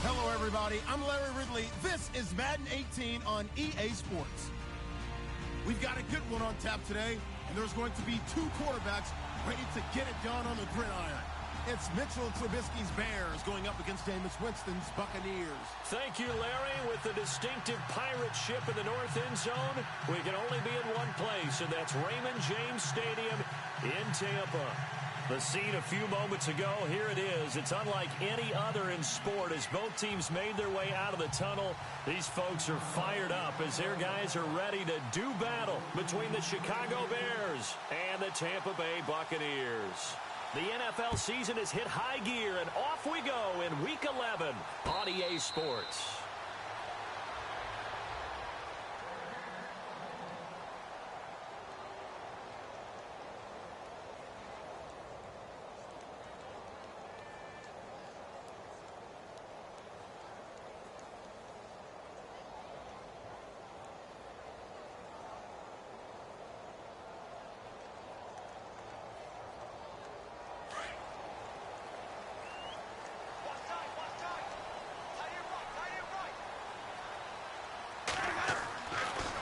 Hello, everybody. I'm Larry Ridley. This is Madden 18 on EA Sports. We've got a good one on tap today, and there's going to be two quarterbacks ready to get it done on the gridiron. It's Mitchell Trubisky's Bears going up against Jameis Winston's Buccaneers. Thank you, Larry. With the distinctive pirate ship in the north end zone, we can only be in one place, and that's Raymond James Stadium in Tampa. The scene a few moments ago, here it is. It's unlike any other in sport as both teams made their way out of the tunnel. These folks are fired up as their guys are ready to do battle between the Chicago Bears and the Tampa Bay Buccaneers. The NFL season has hit high gear, and off we go in Week 11 on EA Sports.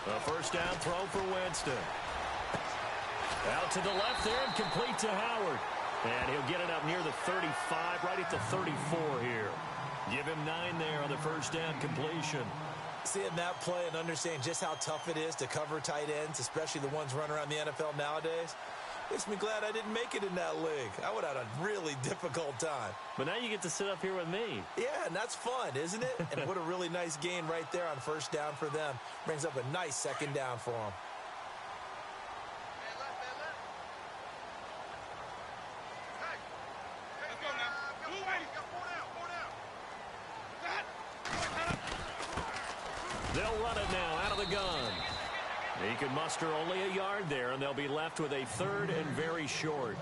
A first down throw for Winston. Out to the left there and complete to Howard. And he'll get it up near the 35, right at the 34 here. Give him 9 there on the first down completion. Seeing that play and understanding just how tough it is to cover tight ends, especially the ones running around the NFL nowadays, makes me glad I didn't make it in that league. I would have had a really difficult time. But now you get to sit up here with me. Yeah, and that's fun, isn't it? And what a really nice gain right there on first down for them. Brings up a nice second down for them. They'll run it now out of the gun. He can muster only a yard there, and they'll be left with a third and very short.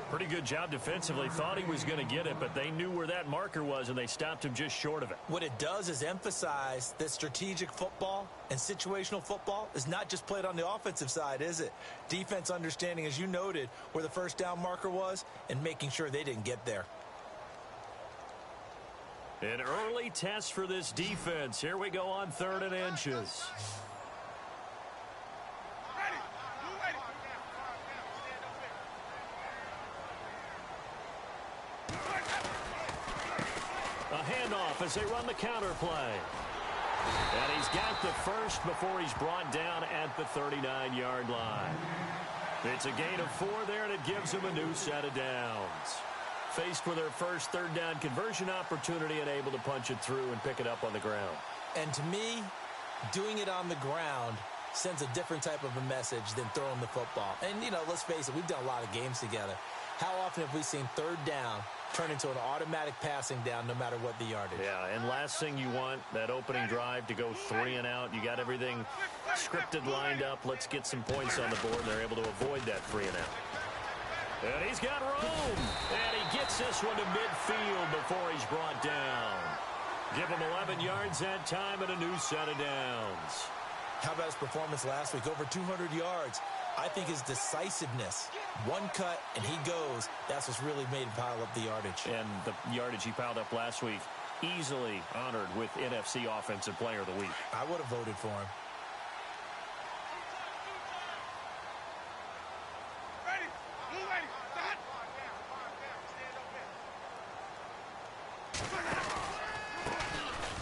Pretty good job defensively. Thought he was going to get it, but they knew where that marker was, and they stopped him just short of it. What it does is emphasize that strategic football and situational football is not just played on the offensive side, is it? Defense understanding, as you noted, where the first down marker was and making sure they didn't get there. An early test for this defense. Here we go on 3rd and inches. A handoff as they run the counter play. And he's got the first before he's brought down at the 39-yard line. It's a gain of 4 there, and it gives him a new set of downs. Faced with their first 3rd down conversion opportunity and able to punch it through and pick it up on the ground. And to me, doing it on the ground sends a different type of a message than throwing the football. And, you know, let's face it, we've done a lot of games together. How often have we seen 3rd down turn into an automatic passing down no matter what the yardage? Yeah, and last thing you want, that opening drive to go 3 and out. You got everything scripted, lined up. Let's get some points on the board. They're able to avoid that 3 and out. And he's got room. And he gets this one to midfield before he's brought down. Give him 11 yards that time and a new set of downs. How about his performance last week? Over 200 yards. I think his decisiveness, one cut and he goes, that's what's really made him pile up the yardage. And the yardage he piled up last week, easily honored with NFC Offensive Player of the Week. I would have voted for him.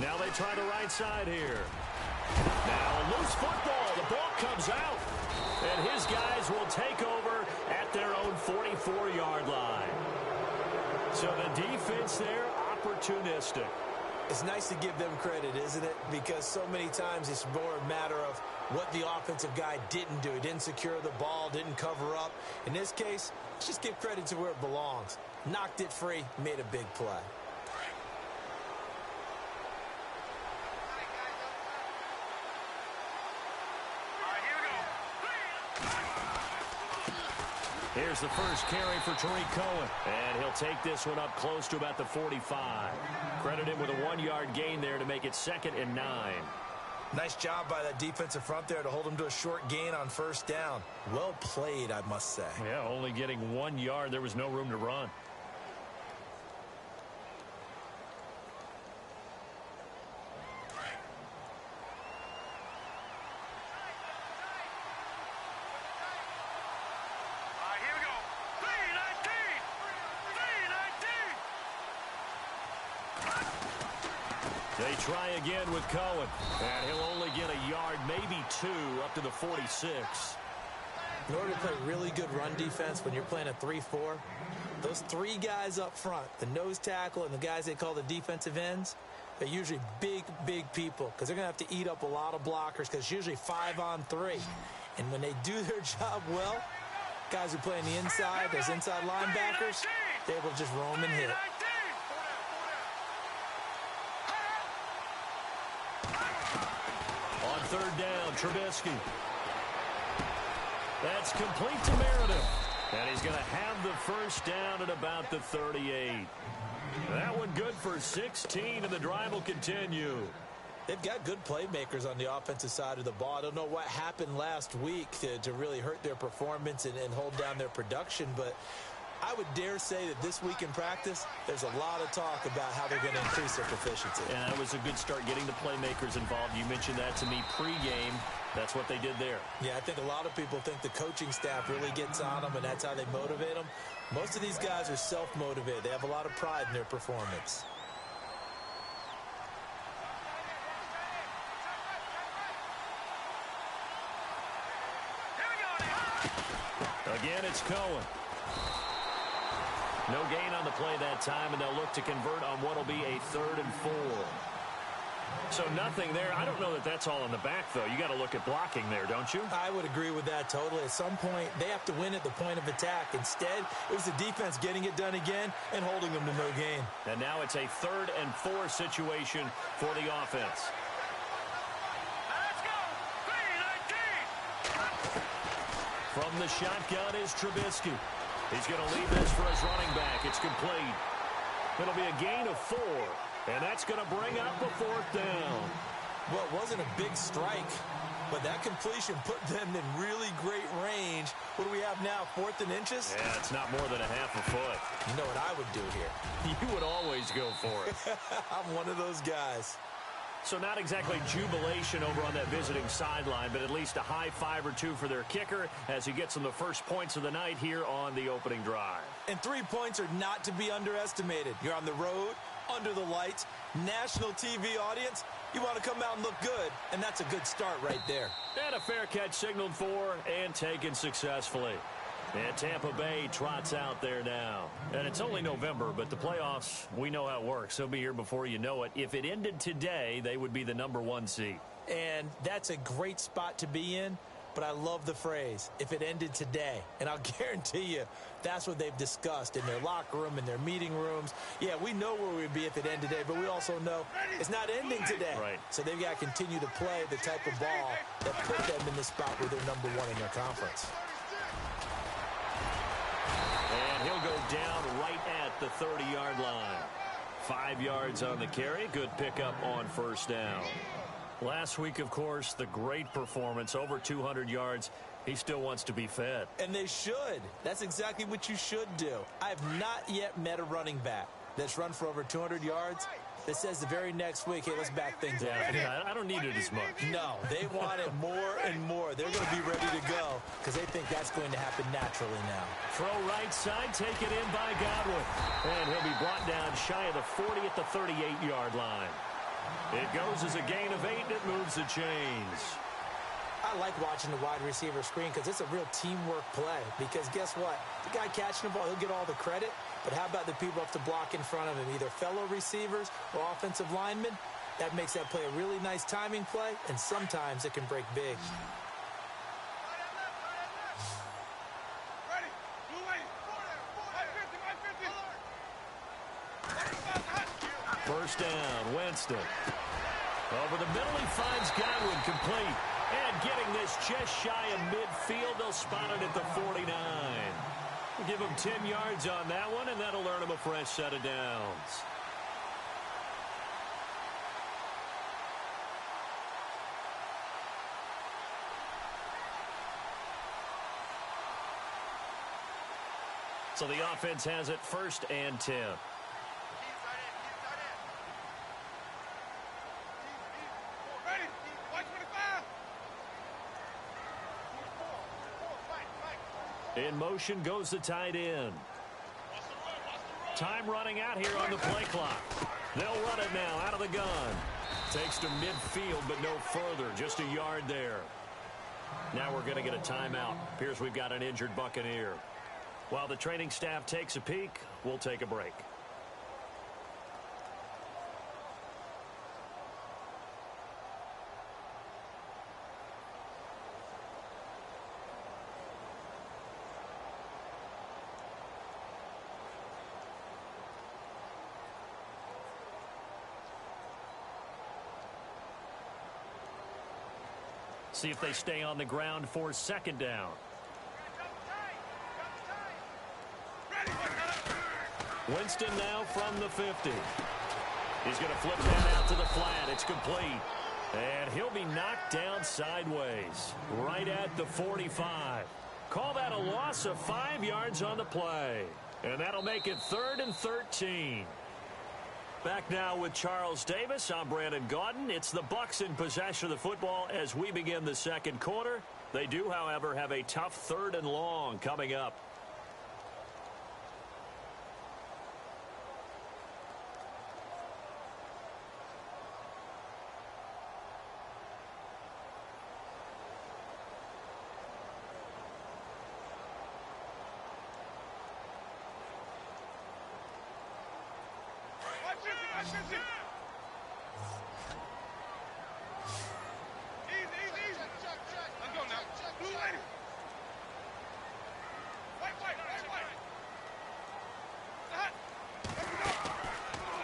Now they try the right side here. Now a loose football. The ball comes out. And his guys will take over at their own 44-yard line. So the defense there, opportunistic. It's nice to give them credit, isn't it? Because so many times it's more a matter of what the offensive guy didn't do. He didn't secure the ball, didn't cover up. In this case, let's just give credit to where it belongs. Knocked it free, made a big play. Here's the first carry for Tariq Cohen. And he'll take this one up close to about the 45. Credit him with a 1-yard gain there to make it 2nd and 9. Nice job by that defensive front there to hold him to a short gain on first down. Well played, I must say. Yeah, only getting 1 yard. There was no room to run. They try again with Cohen. And he'll only get a yard, maybe 2, up to the 46. In order to play really good run defense when you're playing a 3-4, those 3 guys up front, the nose tackle and the guys they call the defensive ends, they're usually big, big people because they're going to have to eat up a lot of blockers because it's usually 5-on-3. And when they do their job well, guys who play on the inside, those inside linebackers, they're able to just roam and hit. On third down, Trubisky. That's complete to Meredith. And he's going to have the first down at about the 38. That one good for 16, and the drive will continue. They've got good playmakers on the offensive side of the ball. I don't know what happened last week to really hurt their performance and hold down their production, but I would dare say that this week in practice, there's a lot of talk about how they're going to increase their proficiency. And that was a good start getting the playmakers involved. You mentioned that to me pregame. That's what they did there. Yeah, I think a lot of people think the coaching staff really gets on them, and that's how they motivate them. Most of these guys are self-motivated. They have a lot of pride in their performance. Again, it's Cohen. No gain on the play that time, and they'll look to convert on what will be a 3rd and 4. So nothing there. I don't know that that's all in the back, though. You got to look at blocking there, don't you? I would agree with that totally. At some point, they have to win at the point of attack. Instead, it was the defense getting it done again and holding them to no gain. And now it's a 3rd and 4 situation for the offense. Let's go! 3-19! From the shotgun is Trubisky. He's going to leave this for his running back. It's complete. It'll be a gain of 4. And that's going to bring up a 4th down. Well, it wasn't a big strike, but that completion put them in really great range. What do we have now, 4th and inches? Yeah, it's not more than a half a foot. You know what I would do here? You would always go for it. I'm one of those guys. So not exactly jubilation over on that visiting sideline, but at least a high 5 or 2 for their kicker as he gets them the first points of the night here on the opening drive. And 3 points are not to be underestimated. You're on the road, under the lights, national TV audience. You want to come out and look good, and that's a good start right there. And a fair catch signaled for and taken successfully. And Tampa Bay trots out there now. And it's only November, but the playoffs, we know how it works. They'll be here before you know it. If it ended today, they would be the #1 seed. And that's a great spot to be in, but I love the phrase, if it ended today. And I'll guarantee you, that's what they've discussed in their locker room, in their meeting rooms. Yeah, we know where we'd be if it ended today, but we also know it's not ending today. Right. So they've got to continue to play the type of ball that put them in the spot where they're #1 in their conference. And he'll go down right at the 30-yard line. 5 yards on the carry. Good pickup on first down. Last week, of course, the great performance, over 200 yards. He still wants to be fed. And they should. That's exactly what you should do. I have not yet met a running back that's run for over 200 yards that says the very next week, hey, let's back things up. Yeah, I don't need it as much. No, they want it more and more. They're going to be ready to go because they think that's going to happen naturally now. Throw right side, taken in by Godwin. And he'll be brought down shy of the 40 at the 38-yard line. It goes as a gain of 8, and it moves the chains. I like watching the wide receiver screen because it's a real teamwork play. Because guess what? The guy catching the ball, he'll get all the credit. But how about the people up to block in front of him, either fellow receivers or offensive linemen? That makes that play a really nice timing play, and sometimes it can break big. First down, Winston. Over the middle, he finds Godwin complete. And getting this just shy of midfield, they'll spot it at the 49. We'll give him 10 yards on that one, and that'll earn him a fresh set of downs. So the offense has it 1st and 10. In motion goes the tight end. Time running out here on the play clock. They'll run it now out of the the gun. Takes to midfield, but no further. Just a yard there. Now we're going to get a timeout. Appears we've got an injured Buccaneer. While the training staff takes a peek, we'll take a break. See if they stay on the ground for second down. Winston now from the 50. He's going to flip that out to the flat. It's complete. And he'll be knocked down sideways, right at the 45. Call that a loss of 5 yards on the play. And that'll make it 3rd and 13. Back now with Charles Davis. I'm Brandon Gaudin. It's the Bucs in possession of the football as we begin the second quarter. They do, however, have a tough 3rd and long coming up.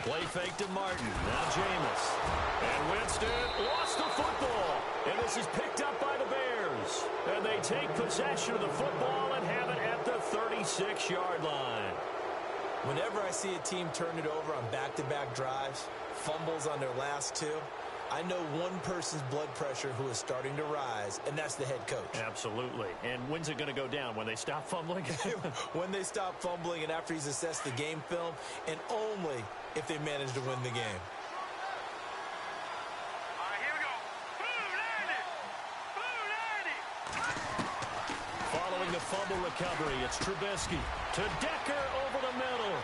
Play fake to Martin. Now Jameis. And Winston lost the football. And this is picked up by the Bears. And they take possession of the football and have it at the 36-yard line. Whenever I see a team turn it over on back-to-back drives, fumbles on their last two, I know one person's blood pressure who is starting to rise, and that's the head coach. Absolutely. And when's it going to go down? When they stop fumbling? When they stop fumbling and after he's assessed the game film, and only if they manage to win the game. All right, here we go. Following the fumble recovery, it's Trubisky to Decker over the middle.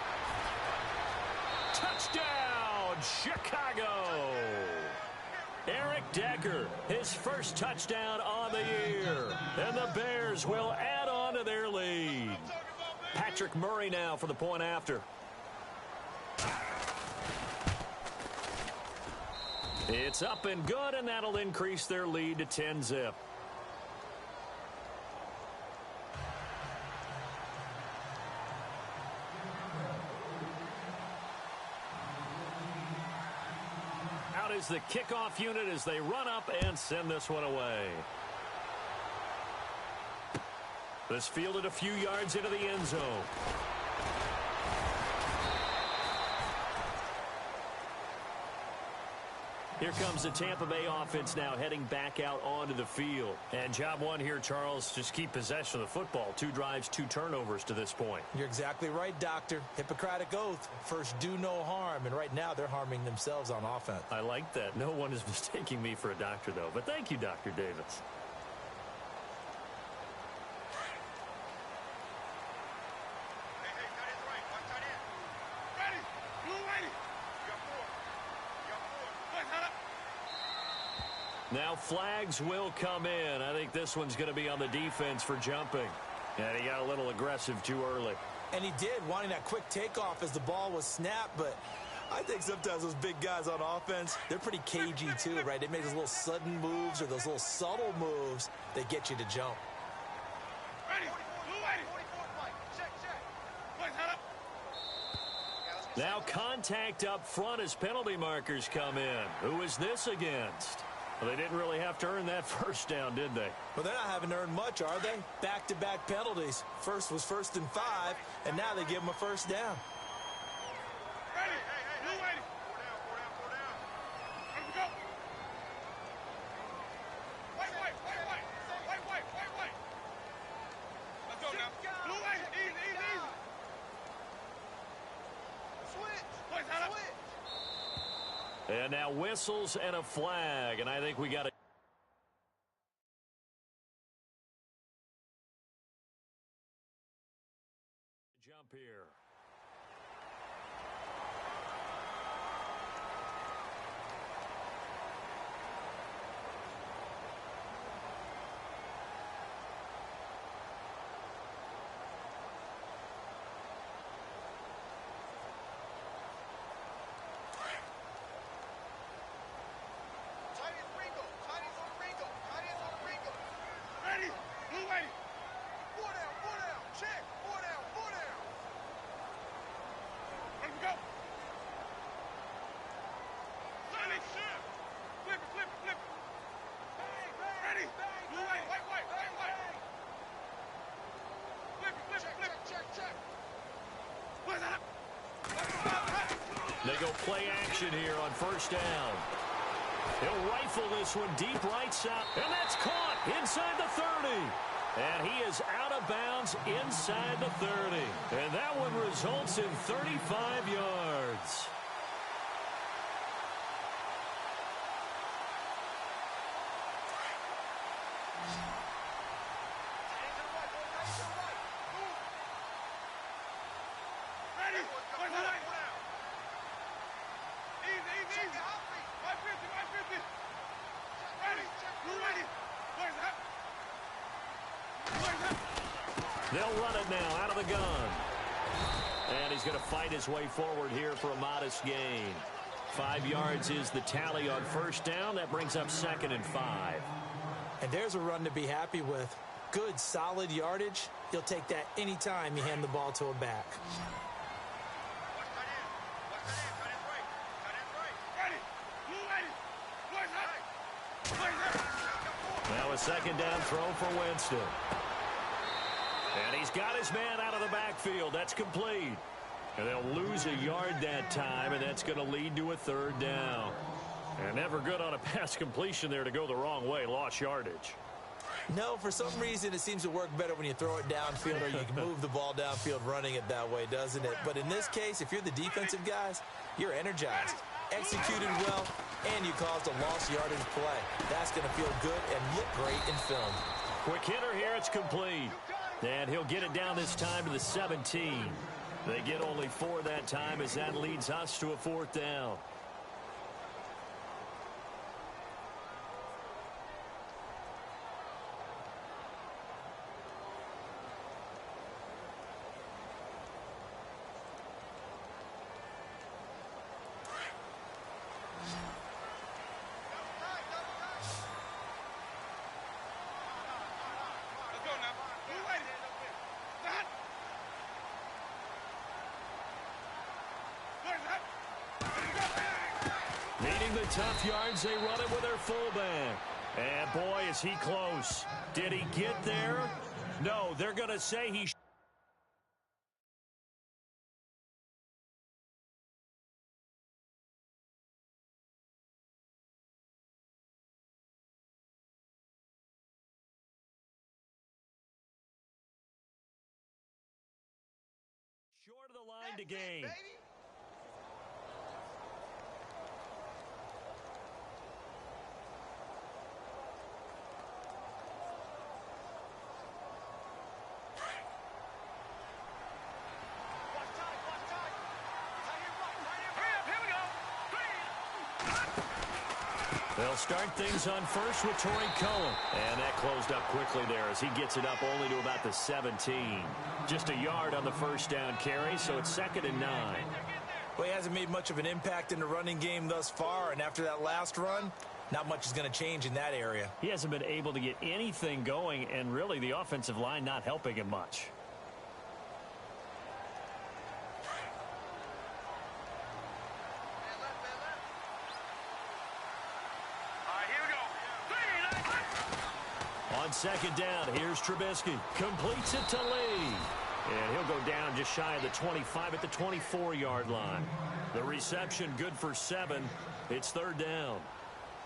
Touchdown, Chicago! Eric Decker, his first touchdown on the year. And the Bears will add on to their lead. Patrick Murray now for the point after. It's up and good, and that'll increase their lead to 10-zip. Out is the kickoff unit as they run up and send this one away. This fielded a few yards into the end zone. Here comes the Tampa Bay offense now heading back out onto the field. And job one here, Charles, just keep possession of the football. 2 drives, 2 turnovers to this point. You're exactly right, Doctor. Hippocratic oath. First, do no harm. And right now, they're harming themselves on offense. I like that. No one is mistaking me for a doctor, though. But thank you, Dr. Davis. Now flags will come in. I think this one's going to be on the defense for jumping. And he got a little aggressive too early. And he did, wanting that quick takeoff as the ball was snapped. But I think sometimes those big guys on offense, they're pretty cagey too, right? They make those little sudden moves or those little subtle moves that get you to jump. Now contact up front as penalty markers come in. Who is this against? Well, they didn't really have to earn that first down, did they? Well, they're not having to earn much, are they? Back-to-back penalties. First was 1st and 5, and now they give them a first down. And now whistles and a flag, and I think we got a jump here. play action here on first down. He'll rifle this one deep right side. And that's caught inside the 30. And he is out of bounds inside the 30. And that one results in 35 yards. They'll run it now out of the gun. And he's going to fight his way forward here for a modest gain. 5 yards is the tally on first down. That brings up 2nd and 5. And there's a run to be happy with. Good, solid yardage. You'll take that anytime you hand the ball to a back. Now a 2nd down throw for Winston. And he's got his man out of the backfield. That's complete. And they'll lose a yard that time, and that's going to lead to a 3rd down. And never good on a pass completion there to go the wrong way. Lost yardage. No, for some reason it seems to work better when you throw it downfield or you can move the ball downfield running it that way, doesn't it? But in this case, if you're the defensive guys, you're energized, executed well, and you caused a lost yardage play. That's going to feel good and look great in film. Quick hitter here. It's complete. And he'll get it down this time to the 17. They get only 4 that time as that leads us to a 4th down. Needing the tough yards, they run it with their fullback. And boy, is he close. Did he get there? No, they're going to say he short of the line to gain. They'll start things on first with Torrey Cohen. And that closed up quickly there as he gets it up only to about the 17. Just a yard on the first down carry, so it's 2nd and 9. Well, he hasn't made much of an impact in the running game thus far, and after that last run, not much is going to change in that area. He hasn't been able to get anything going, and really the offensive line not helping him much. On 2nd down, here's Trubisky. Completes it to Lee. And he'll go down just shy of the 25 at the 24-yard line. The reception good for 7. It's 3rd down.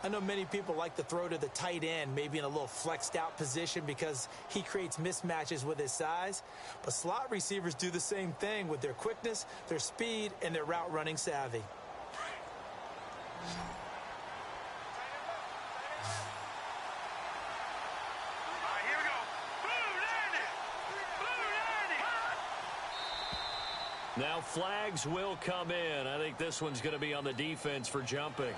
I know many people like to throw to the tight end, maybe in a little flexed out position because he creates mismatches with his size. But slot receivers do the same thing with their quickness, their speed, and their route running savvy. Now flags will come in. I think this one's going to be on the defense for jumping.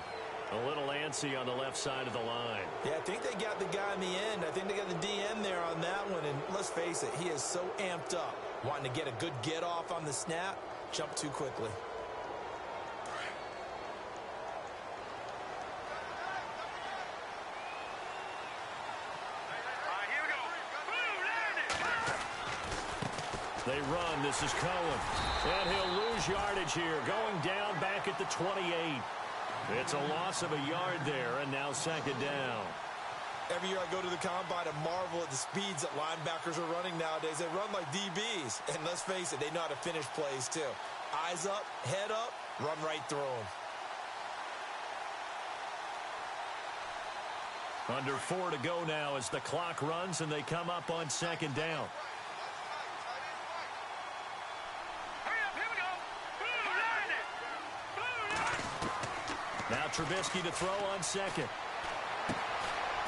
A little antsy on the left side of the line. Yeah, I think they got the guy in the end. I think they got the DN there on that one. And let's face it, he is so amped up, wanting to get a good get off on the snap, jump too quickly. They run. This is Cohen. And he'll lose yardage here. Going down back at the 28. It's a loss of a yard there, and now 2nd down. Every year I go to the combine and marvel at the speeds that linebackers are running nowadays. They run like DBs. And let's face it, they know how to finish plays too. Eyes up, head up, Run right through him. Under 4 to go now as the clock runs and they come up on second down. Now Trubisky to throw on second.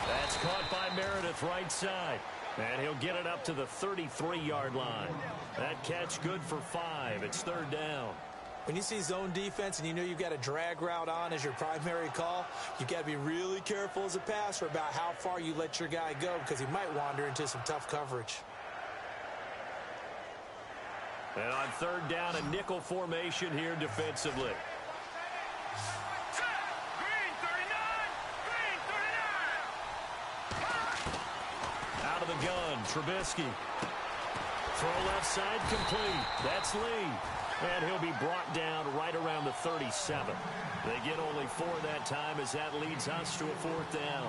That's caught by Meredith right side. And he'll get it up to the 33-yard line. That catch good for 5. It's third down. When you see zone defense and you know you've got a drag route on as your primary call, you've got to be really careful as a passer about how far you let your guy go because he might wander into some tough coverage. And on third down, a nickel formation here defensively. Out of the gun, Trubisky. Throw left side complete. That's Lee. And he'll be brought down right around the 37. They get only 4 that time as that leads us to a fourth down.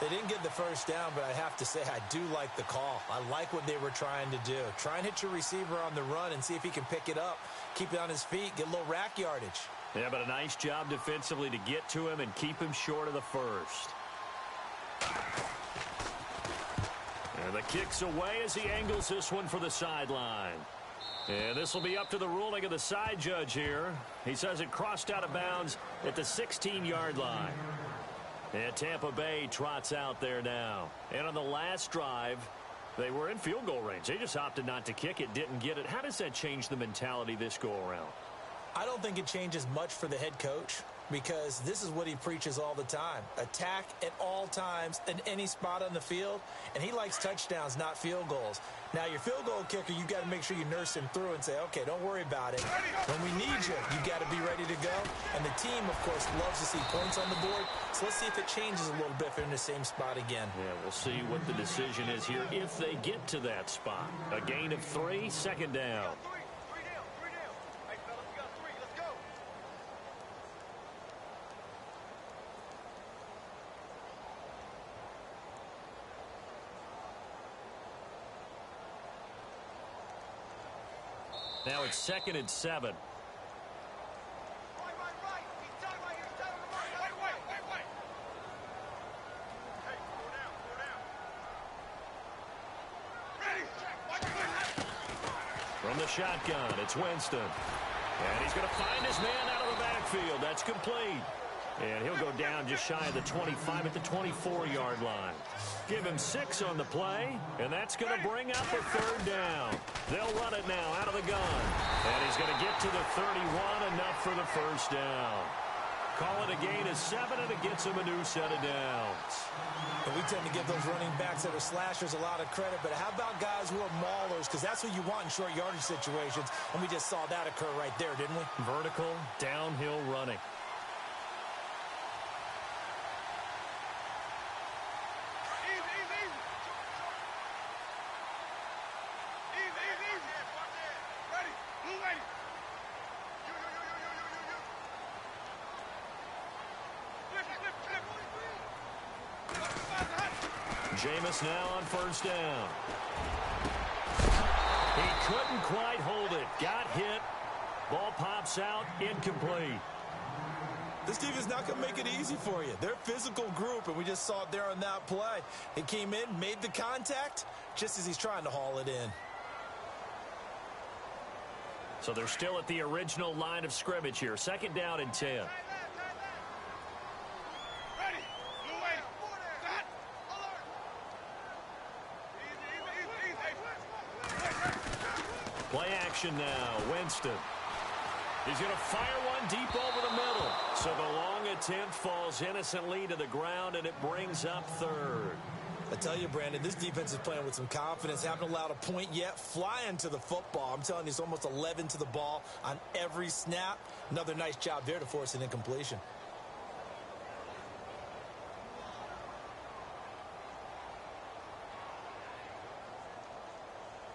They didn't get the first down, but I have to say I do like the call. I like what they were trying to do. Try and hit your receiver on the run and see if he can pick it up, keep it on his feet, get a little rack yardage. Yeah, but a nice job defensively to get to him and keep him short of the first. And the kick's away as he angles this one for the sideline. And this will be up to the ruling of the side judge here. He says it crossed out of bounds at the 16-yard line. And Tampa Bay trots out there now. And on the last drive, they were in field goal range. They just opted not to kick it, didn't get it. How does that change the mentality this go-around? I don't think it changes much for the head coach because this is what he preaches all the time. Attack at all times in any spot on the field, and he likes touchdowns, not field goals. Now, your field goal kicker, you've got to make sure you nurse him through and say, okay, don't worry about it. When we need you, you've got to be ready to go. And the team, of course, loves to see points on the board. So let's see if it changes a little bit if they're in the same spot again. Yeah, we'll see what the decision is here if they get to that spot. A gain of 3, second down. Now it's 2nd and 7. Right. He's done right here. He's done right. Wait. Hey, go down. Ready. From the shotgun, it's Winston. And he's going to find his man out of the backfield. That's complete. And he'll go down just shy of the 25 at the 24-yard line. Give him 6 on the play, and that's going to bring up a third down. They'll run it now out of the gun. And he's going to get to the 31, enough for the first down. Call it a gain of 7, and it gets him a new set of downs. And we tend to give those running backs that are slashers a lot of credit, but how about guys who are maulers? Because that's what you want in short yardage situations, and we just saw that occur right there, didn't we? Vertical, downhill running. Jameis now on first down. He couldn't quite hold it. Got hit. Ball pops out. Incomplete. This team is not going to make it easy for you. They're a physical group, and we just saw it there on that play. He came in, made the contact, just as he's trying to haul it in. So they're still at the original line of scrimmage here. 2nd down and 10. Play action now. Winston. He's going to fire one deep over the middle. So the long attempt falls innocently to the ground, and it brings up third. I tell you, Brandon, this defense is playing with some confidence. Haven't allowed a point yet. Flying to the football. I'm telling you, it's almost 11 to the ball on every snap. Another nice job there to force an incompletion.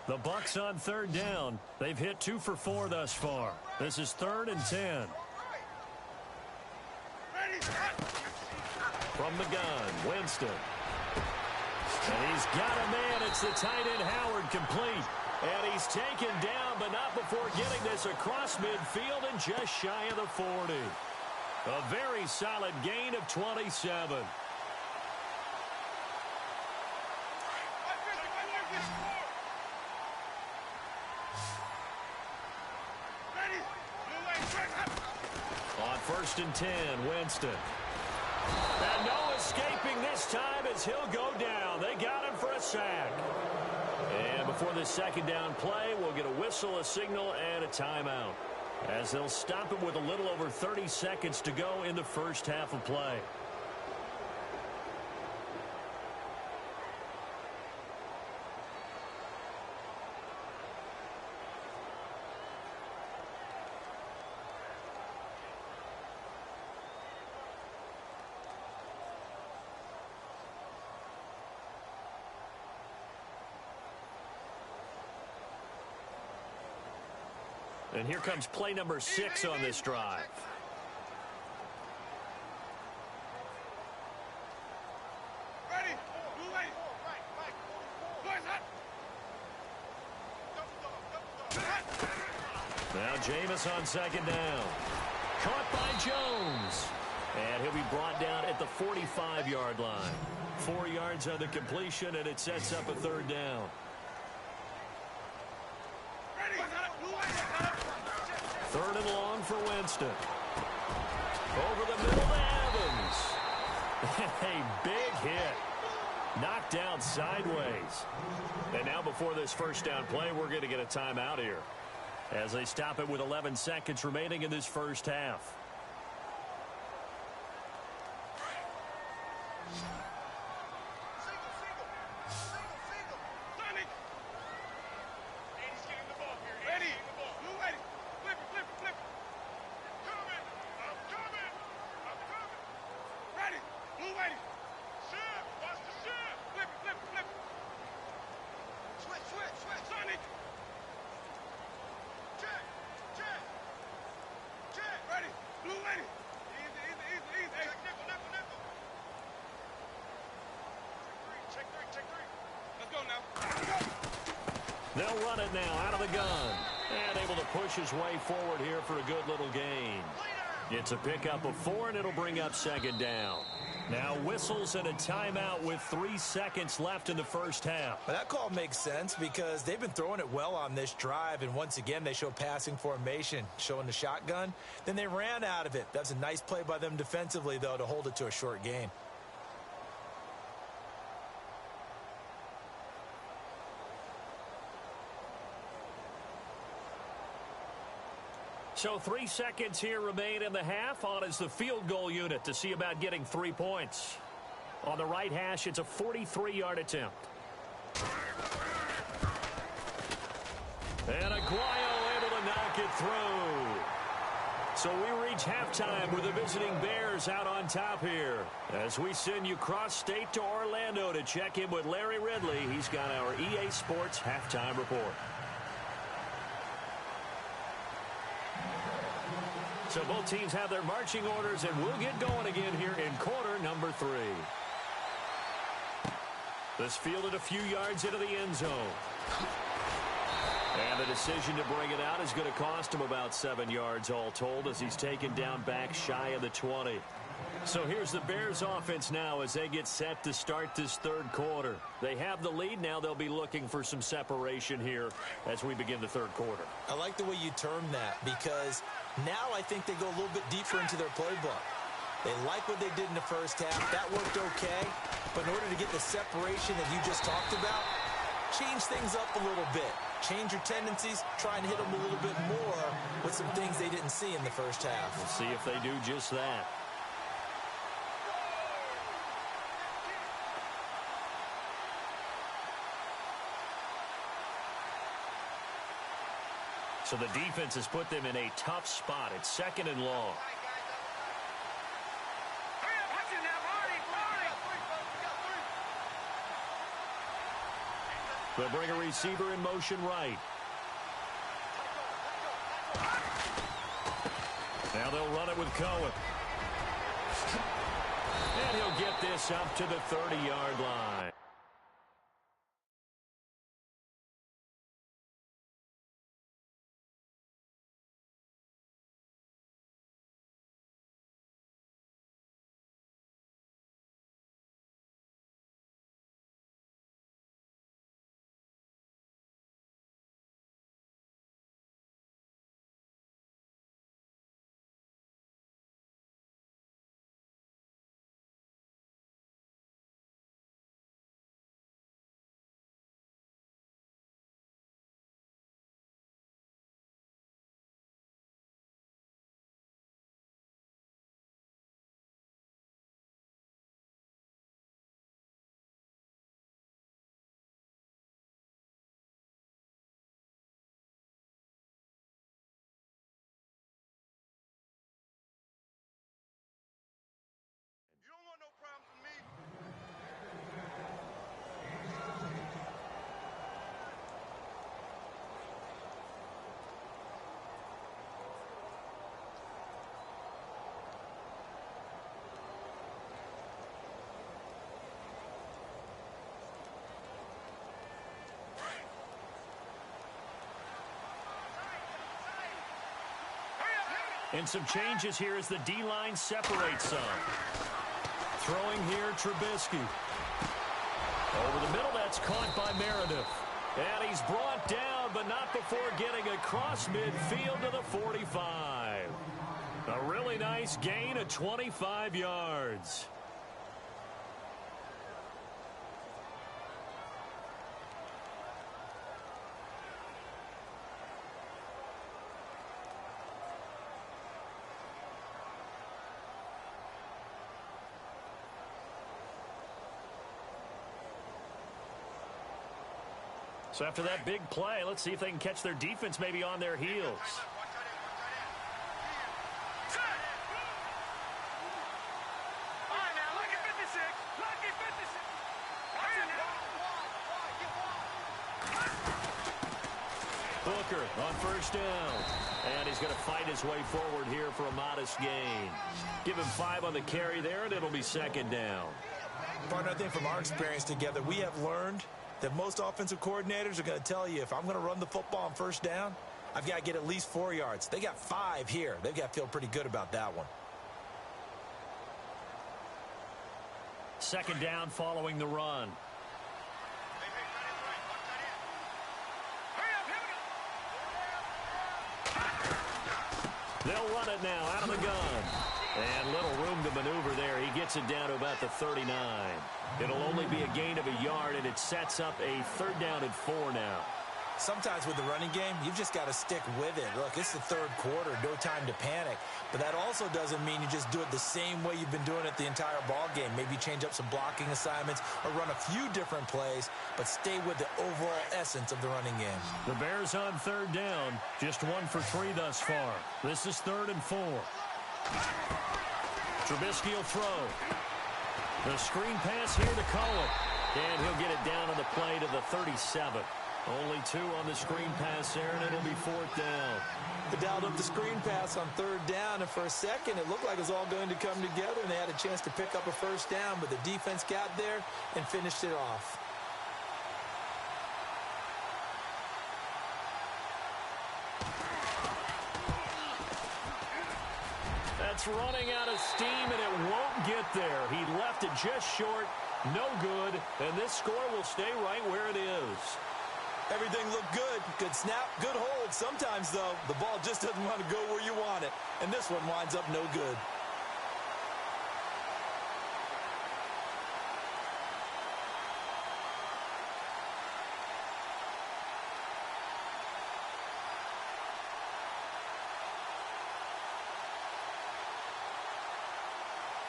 The Bucs on third down. They've hit 2 for 4 thus far. This is 3rd and 10. From the gun, Winston. And he's got a man. It's the tight end, Howard, complete. And he's taken down, but not before getting this across midfield and just shy of the 40. A very solid gain of 27. On 1st and 10, Winston. And no escaping this time as he'll go down. They got him for a sack. And before this second down play, we'll get a whistle, a signal, and a timeout, as they'll stop it with a little over 30 seconds to go in the first half of play. And here comes play number 6 on this drive. Ready? Now Jameis on second down. Caught by Jones. And he'll be brought down at the 45-yard line. 4 yards on the completion, and it sets up a third down. Third and long for Winston. Over the middle to Evans. A big hit. Knocked down sideways. And now before this first down play, we're going to get a timeout here, as they stop it with 11 seconds remaining in this first half. They'll run it now out of the gun. And able to push his way forward here for a good little gain. It's a pickup of 4, and it'll bring up second down. Now whistles and a timeout with 3 seconds left in the first half. Well, that call makes sense because they've been throwing it well on this drive, and once again they show passing formation, showing the shotgun. Then they ran out of it. That's a nice play by them defensively, though, to hold it to a short gain. So 3 seconds here remain in the half. On is the field goal unit to see about getting 3 points. On the right hash, it's a 43-yard attempt. And Aguayo able to knock it through. So we reach halftime with the visiting Bears out on top here, as we send you cross-state to Orlando to check in with Larry Ridley. He's got our EA Sports halftime report. So both teams have their marching orders, and we'll get going again here in quarter number 3. This fielded a few yards into the end zone. And the decision to bring it out is going to cost him about 7 yards all told, as he's taken down back shy of the 20. So here's the Bears offense now as they get set to start this third quarter. They have the lead. Now they'll be looking for some separation here as we begin the third quarter. I like the way you termed that, because now I think they go a little bit deeper into their playbook. They like what they did in the first half. That worked okay. But in order to get the separation that you just talked about, change things up a little bit. Change your tendencies, try and hit them a little bit more with some things they didn't see in the first half. We'll see if they do just that. So the defense has put them in a tough spot. It's second and long. They'll bring a receiver in motion right. Now they'll run it with Cohen. And he'll get this up to the 30-yard line. And some changes here as the D-line separates some. Throwing here, Trubisky. Over the middle, that's caught by Meredith. And he's brought down, but not before getting across midfield to the 45. A really nice gain of 25 yards. So after that big play, let's see if they can catch their defense maybe on their heels. Booker on first down. And he's going to fight his way forward here for a modest gain. Give him 5 on the carry there, and it'll be second down. Partner, I think from our experience together, we have learned that most offensive coordinators are going to tell you, if I'm going to run the football on first down, I've got to get at least 4 yards. They got 5 here. They've got to feel pretty good about that one. Second down following the run. They'll run it now out of the gun. And little room to maneuver there. He gets it down to about the 39. It'll only be a gain of a yard, and it sets up a 3rd down and 4 now. Sometimes with the running game, you've just got to stick with it. Look, it's the 3rd quarter, no time to panic. But that also doesn't mean you just do it the same way you've been doing it the entire ball game. Maybe change up some blocking assignments or run a few different plays, but stay with the overall essence of the running game. The Bears on 3rd down, just 1 for 3 thus far. This is 3rd and 4. Trubisky will throw. The screen pass here to Cohen. And he'll get it down on the play to the 37. Only 2 on the screen pass there, and it'll be 4th down. They dialed up the screen pass on 3rd down, and for a second, it looked like it was all going to come together, and they had a chance to pick up a 1st down, but the defense got there and finished it off. That's running out of steam, and it won't get there. He left it just short, no good, and this score will stay right where it is. Everything looked good. Good snap, good hold. Sometimes, though, the ball just doesn't want to go where you want it. And this one winds up no good.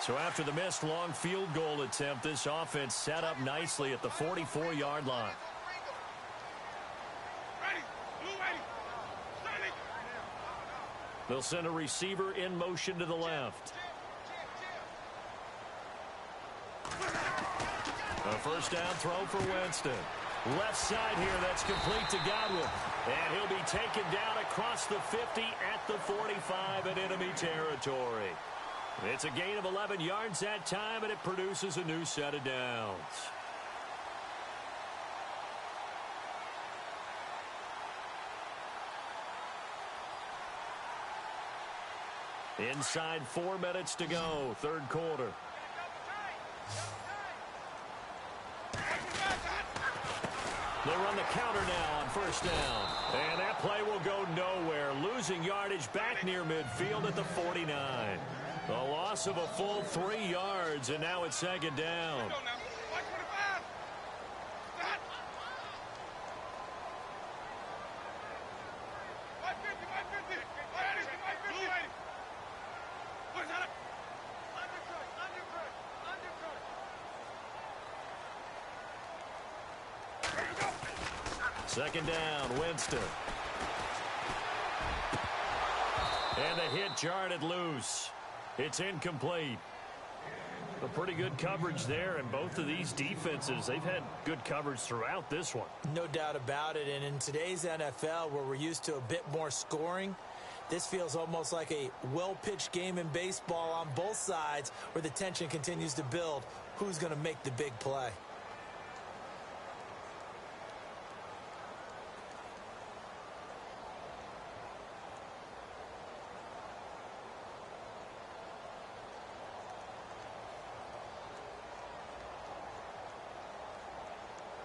So after the missed long field goal attempt, this offense set up nicely at the 44-yard line. They'll send a receiver in motion to the left. A 1st down throw for Winston. Left side here, that's complete to Gywu. And he'll be taken down across the 50 at the 45 in enemy territory. It's a gain of 11 yards that time, and it produces a new set of downs. Inside 4 minutes to go, 3rd quarter. They run the counter now on 1st down. And that play will go nowhere. Losing yardage back near midfield at the 49. A loss of a full 3 yards, and now it's 2nd down. Second down, Winston. And the hit jarred it loose. It's incomplete. A pretty good coverage there, and both of these defenses, they've had good coverage throughout this one. No doubt about it, and in today's NFL, where we're used to a bit more scoring, this feels almost like a well-pitched game in baseball on both sides, where the tension continues to build. Who's going to make the big play?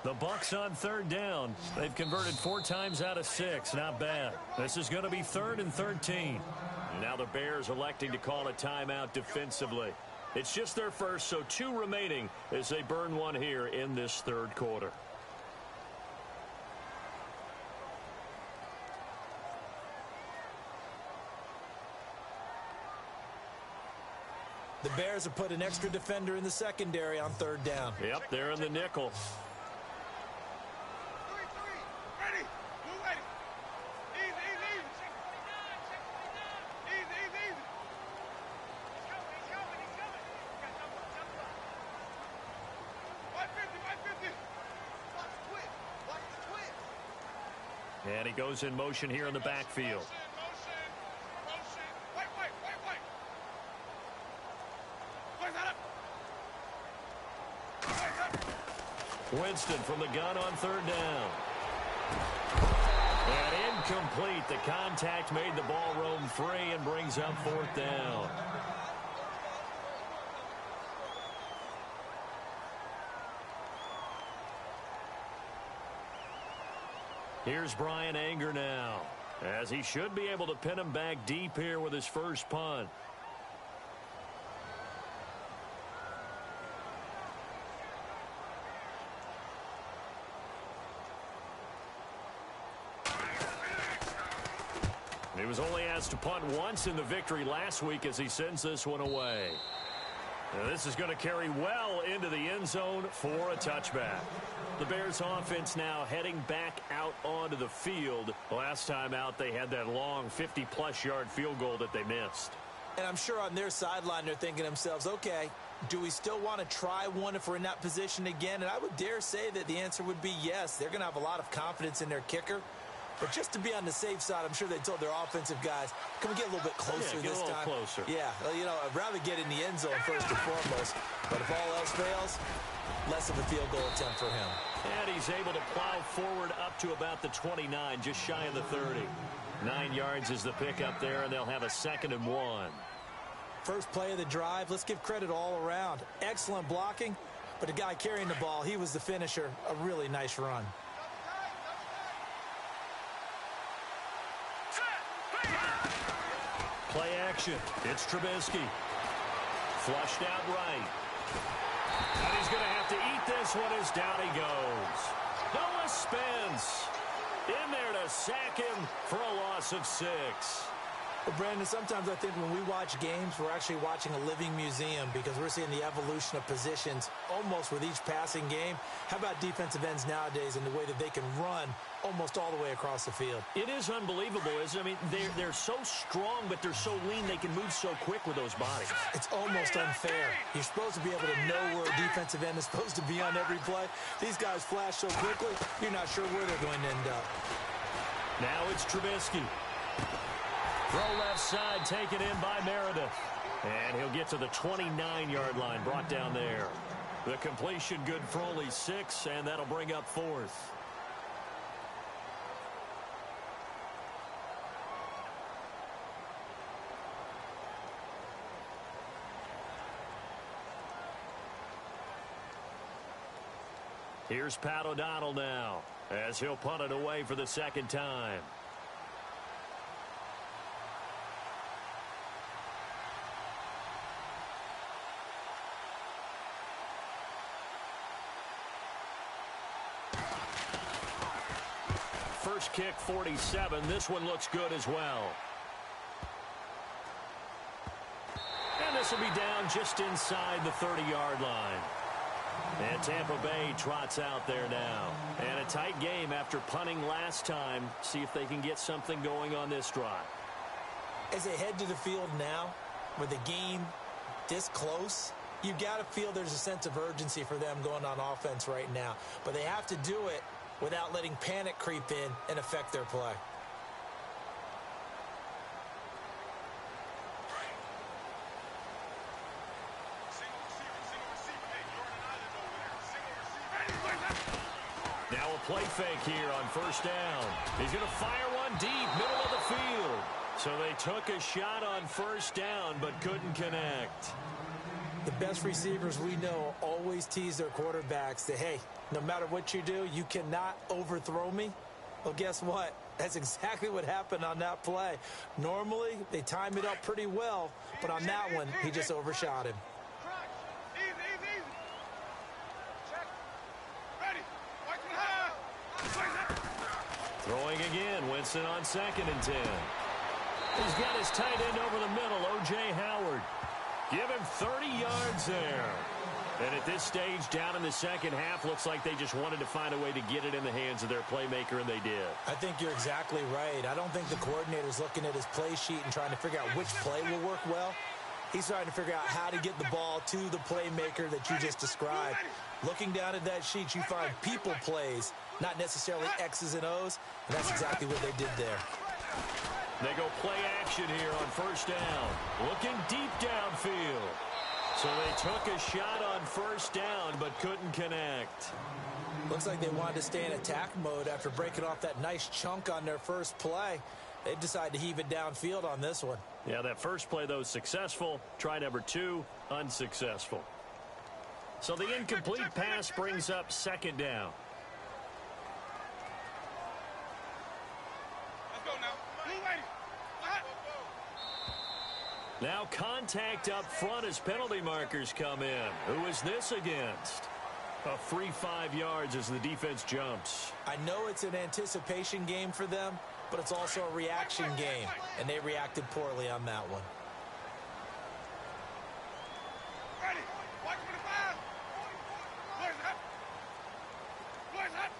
The Bucs on third down. They've converted 4 times out of 6. Not bad. This is going to be 3rd and 13. Now the Bears electing to call a timeout defensively. It's just their first, so 2 remaining as they burn one here in this 3rd quarter. The Bears have put an extra defender in the secondary on 3rd down. Yep, they're in the nickel. Ready. Blue ready. Easy, easy, easy. Easy, easy, easy. He's coming. He's coming. 150. Watch the twist. Watch the twist. And he goes in motion here in the backfield. Motion. Wait. Where's that up? Winston from the gun on 3rd down. And incomplete. The contact made the ball roam free and brings up 4th down. Here's Brian Anger now, as he should be able to pin him back deep here with his first punt. He was only asked to punt once in the victory last week as he sends this one away. Now this is going to carry well into the end zone for a touchback. The Bears offense now heading back out onto the field. Last time out, they had that long 50-plus yard field goal that they missed. And I'm sure on their sideline they're thinking to themselves, okay, do we still want to try one if we're in that position again? And I would dare say that the answer would be yes. They're going to have a lot of confidence in their kicker. But just to be on the safe side, I'm sure they told their offensive guys, can we get a little bit closer this time? Closer. Yeah, well, you know, I'd rather get in the end zone first and foremost. But if all else fails, less of a field goal attempt for him. And he's able to plow forward up to about the 29, just shy of the 30. 9 yards is the pickup there, and they'll have a 2nd and 1. First play of the drive, let's give credit all around. Excellent blocking, but the guy carrying the ball, he was the finisher. A really nice run. Play action. It's Trubisky. Flushed out right. And he's going to have to eat this one as down he goes. Noah Spence in there to sack him for a loss of 6. Well, Brandon, sometimes I think when we watch games, we're actually watching a living museum because we're seeing the evolution of positions almost with each passing game. How about defensive ends nowadays and the way that they can run almost all the way across the field? It is unbelievable, isn't it? I mean, they're so strong, but they're so lean. They can move so quick with those bodies. It's almost unfair. You're supposed to be able to know where a defensive end is supposed to be on every play. These guys flash so quickly, you're not sure where they're going to end up. Now it's Trubisky. Throw left side, taken in by Meredith. And he'll get to the 29-yard line, brought down there. The completion good for only 6, and that'll bring up 4th. Here's Pat O'Donnell now, as he'll punt it away for the 2nd time. First kick, 47. This one looks good as well. And this will be down just inside the 30-yard line. And Tampa Bay trots out there now. And a tight game after punting last time. See if they can get something going on this drive. As they head to the field now, with the game this close, you've got to feel there's a sense of urgency for them going on offense right now. But they have to do it without letting panic creep in and affect their play. Now a play fake here on first down. He's going to fire one deep, middle of the field. So they took a shot on first down, but couldn't connect. The best receivers we know always tease their quarterbacks that, hey, no matter what you do, you cannot overthrow me. Well, guess what? That's exactly what happened on that play. Normally, they time it up pretty well, but on that one, he just overshot him. Easy. Check. Ready. Throwing again, Winston on 2nd and 10. He's got his tight end over the middle, O.J. Howard. Give him 30 yards there. And at this stage, down in the second half, looks like they just wanted to find a way to get it in the hands of their playmaker, and they did. I think you're exactly right. I don't think the coordinator's looking at his play sheet and trying to figure out which play will work well. He's trying to figure out how to get the ball to the playmaker that you just described. Looking down at that sheet, you find people plays, not necessarily X's and O's, and that's exactly what they did there. They go play action here on 1st down. Looking deep downfield. So they took a shot on 1st down, but couldn't connect. Looks like they wanted to stay in attack mode after breaking off that nice chunk on their first play. They decided to heave it downfield on this one. Yeah, that first play, though, successful. Try number 2, unsuccessful. So the incomplete pass brings up 2nd down. Let's go now. Blue lady. Now contact up front as penalty markers come in. Who is this against? A free 5 yards as the defense jumps. I know it's an anticipation game for them, but it's also a reaction game, and they reacted poorly on that one. Ready. Watch for the fire. Boys up.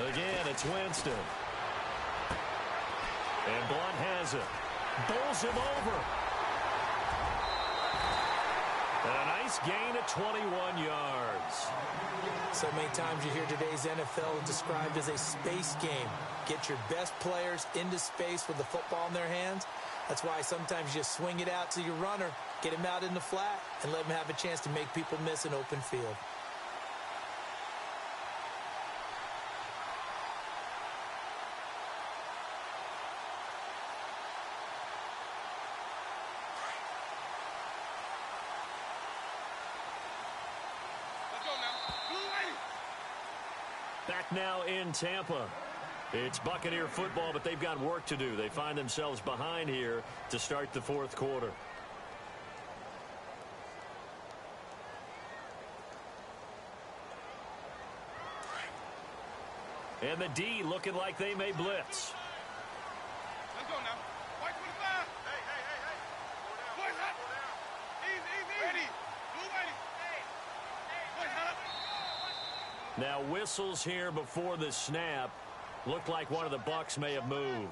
Again, it's Winston. And Blunt has it. Bowls him over. And a nice gain of 21 yards. So many times you hear today's NFL described as a space game. Get your best players into space with the football in their hands. That's why sometimes you just swing it out to your runner, get him out in the flat, and let him have a chance to make people miss an open field. Back now in Tampa. It's Buccaneer football, but they've got work to do. They find themselves behind here to start the 4th quarter. And the D looking like they may blitz. Let's go now. Watch for the fire. Hey. Boys up. Easy. Ready. Blue lady. Boys up. Now whistles here before the snap. Looked like one of the Bucs may have moved.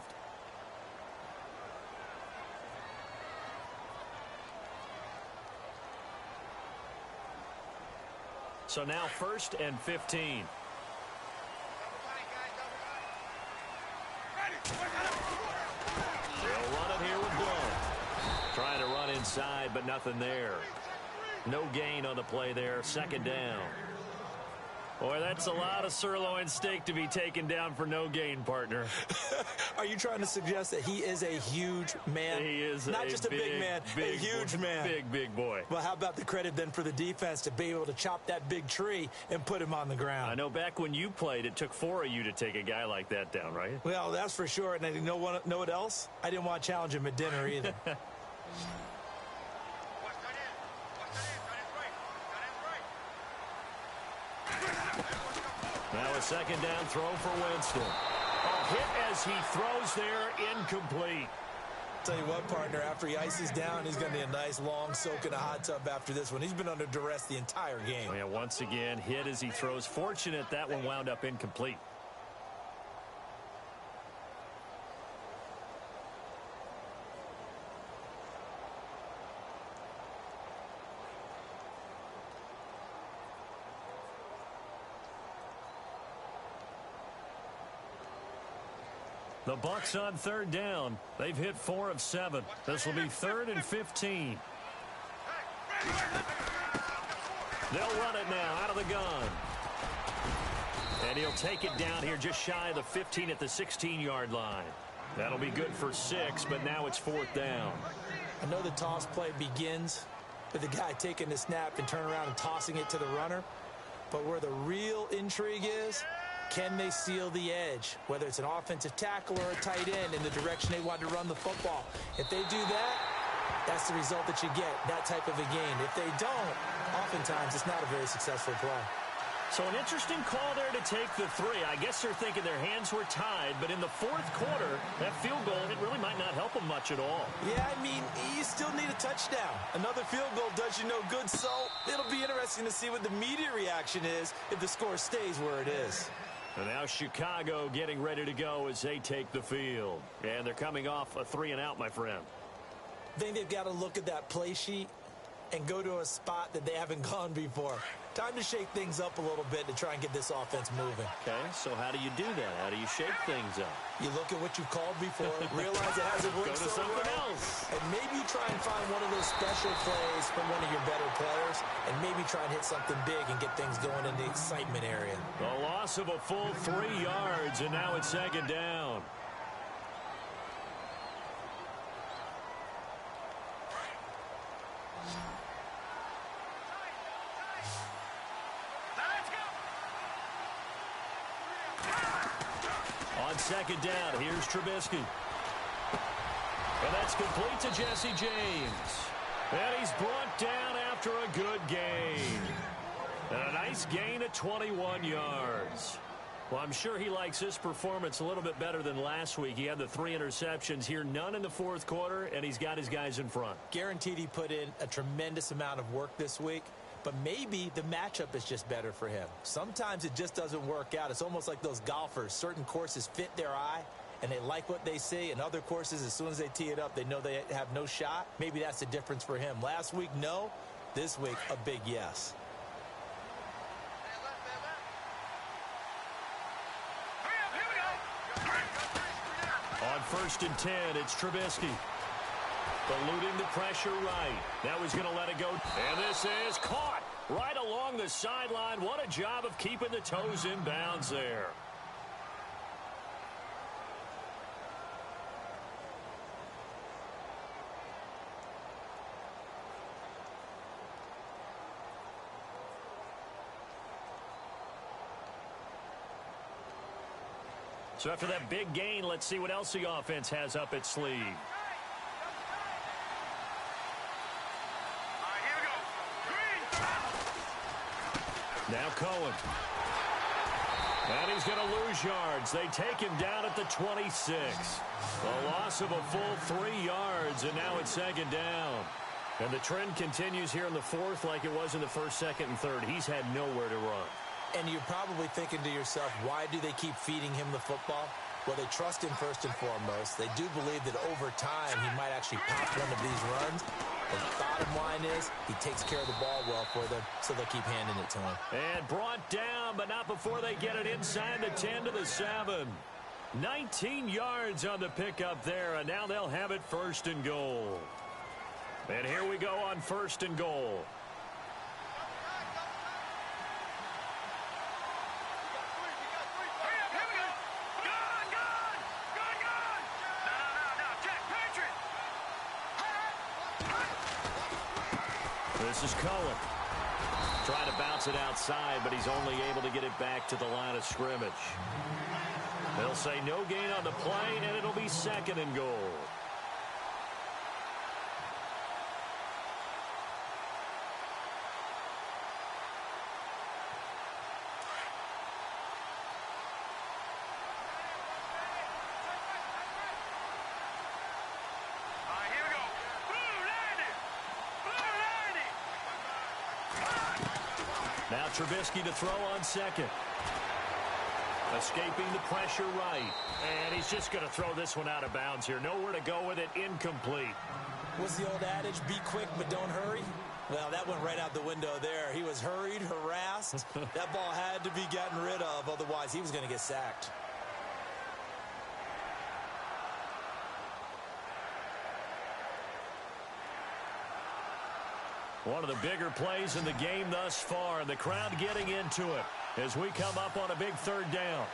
So now 1st and 15. They'll run it here with Blunt. Trying to run inside, but nothing there. No gain on the play there. 2nd down. Boy, that's a lot of sirloin steak to be taken down for no gain, partner. Are you trying to suggest that he is a huge man? He is not just a big man, a huge man. Big boy. Well, how about the credit then for the defense to be able to chop that big tree and put him on the ground? I know back when you played, it took 4 of you to take a guy like that down, right? Well, that's for sure. And you know what else? I didn't want to challenge him at dinner either. Now a 2nd down throw for Winston. A hit as he throws there, incomplete. Tell you what, partner, after he ices down, he's going to need a nice long soak in a hot tub after this one. He's been under duress the entire game. Oh, yeah, once again, hit as he throws. Fortunate that one wound up incomplete. The Bucs on 3rd down. They've hit 4 of 7. This will be 3rd and 15. They'll run it now out of the gun. And he'll take it down here just shy of the 15 at the 16-yard line. That'll be good for 6, but now it's 4th down. I know the toss play begins with the guy taking the snap and turning around and tossing it to the runner. But where the real intrigue is, can they seal the edge? Whether it's an offensive tackle or a tight end in the direction they want to run the football. If they do that, that's the result that you get, that type of a gain. If they don't, oftentimes it's not a very successful play. So an interesting call there to take the 3. I guess they're thinking their hands were tied, but in the fourth quarter, that field goal, it really might not help them much at all. Yeah, I mean, you still need a touchdown. Another field goal does you no good, so it'll be interesting to see what the media reaction is if the score stays where it is. And now Chicago getting ready to go as they take the field. And they're coming off a 3-and-out, my friend. I think they've got to look at that play sheet and go to a spot that they haven't gone before. Time to shake things up a little bit to try and get this offense moving. Okay, so how do you do that? How do you shake things up? You look at what you've called before, realize it hasn't worked so something else. And maybe try and find one of those special plays from one of your better players, and maybe try and hit something big and get things going in the excitement area. A loss of a full 3 yards, and now it's 2nd down. On 2nd down, here's Trubisky. And that's complete to Jesse James. And he's brought down after a good gain. And a nice gain of 21 yards. Well, I'm sure he likes his performance a little bit better than last week. He had the 3 interceptions here, none in the fourth quarter, and he's got his guys in front. Guaranteed he put in a tremendous amount of work this week. But maybe the matchup is just better for him. Sometimes it just doesn't work out. It's almost like those golfers. Certain courses fit their eye, and they like what they see. And other courses, as soon as they tee it up, they know they have no shot. Maybe that's the difference for him. Last week, no. This week, a big yes. On 1st and 10, it's Trubisky. Eluding the pressure right. Now he's going to let it go. And this is caught right along the sideline. What a job of keeping the toes in bounds there. So after that big gain, let's see what else the offense has up its sleeve. Now Cohen. And he's going to lose yards. They take him down at the 26. A loss of a full 3 yards, and now it's 2nd down. And the trend continues here in the fourth like it was in the first, second, and third. He's had nowhere to run. And you're probably thinking to yourself, why do they keep feeding him the football? Well, they trust him first and foremost. They do believe that over time he might actually pop one of these runs. The bottom line is he takes care of the ball well for them, so they'll keep handing it to him. And brought down, but not before they get it inside the 10 to the 7. 19 yards on the pickup there, and now they'll have it 1st and goal. And here we go on 1st and goal. This is Cohen. Trying to bounce it outside, but he's only able to get it back to the line of scrimmage. They'll say no gain on the play, and it'll be 2nd and goal. Now Trubisky to throw on 2nd. Escaping the pressure right. And he's just going to throw this one out of bounds here. Nowhere to go with it. Incomplete. What's the old adage? Be quick, but don't hurry. Well, that went right out the window there. He was hurried, harassed. That ball had to be gotten rid of. Otherwise, he was going to get sacked. One of the bigger plays in the game thus far, and the crowd getting into it as we come up on a big 3rd down.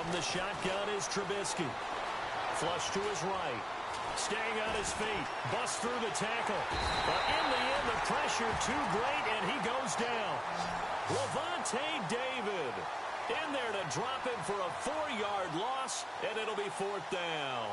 In the shotgun is Trubisky. Flush to his right. Staying on his feet. Busts through the tackle. But in the end, the pressure too great, and he goes down. Lavonte David in there to drop him for a 4-yard loss, and it'll be 4th down.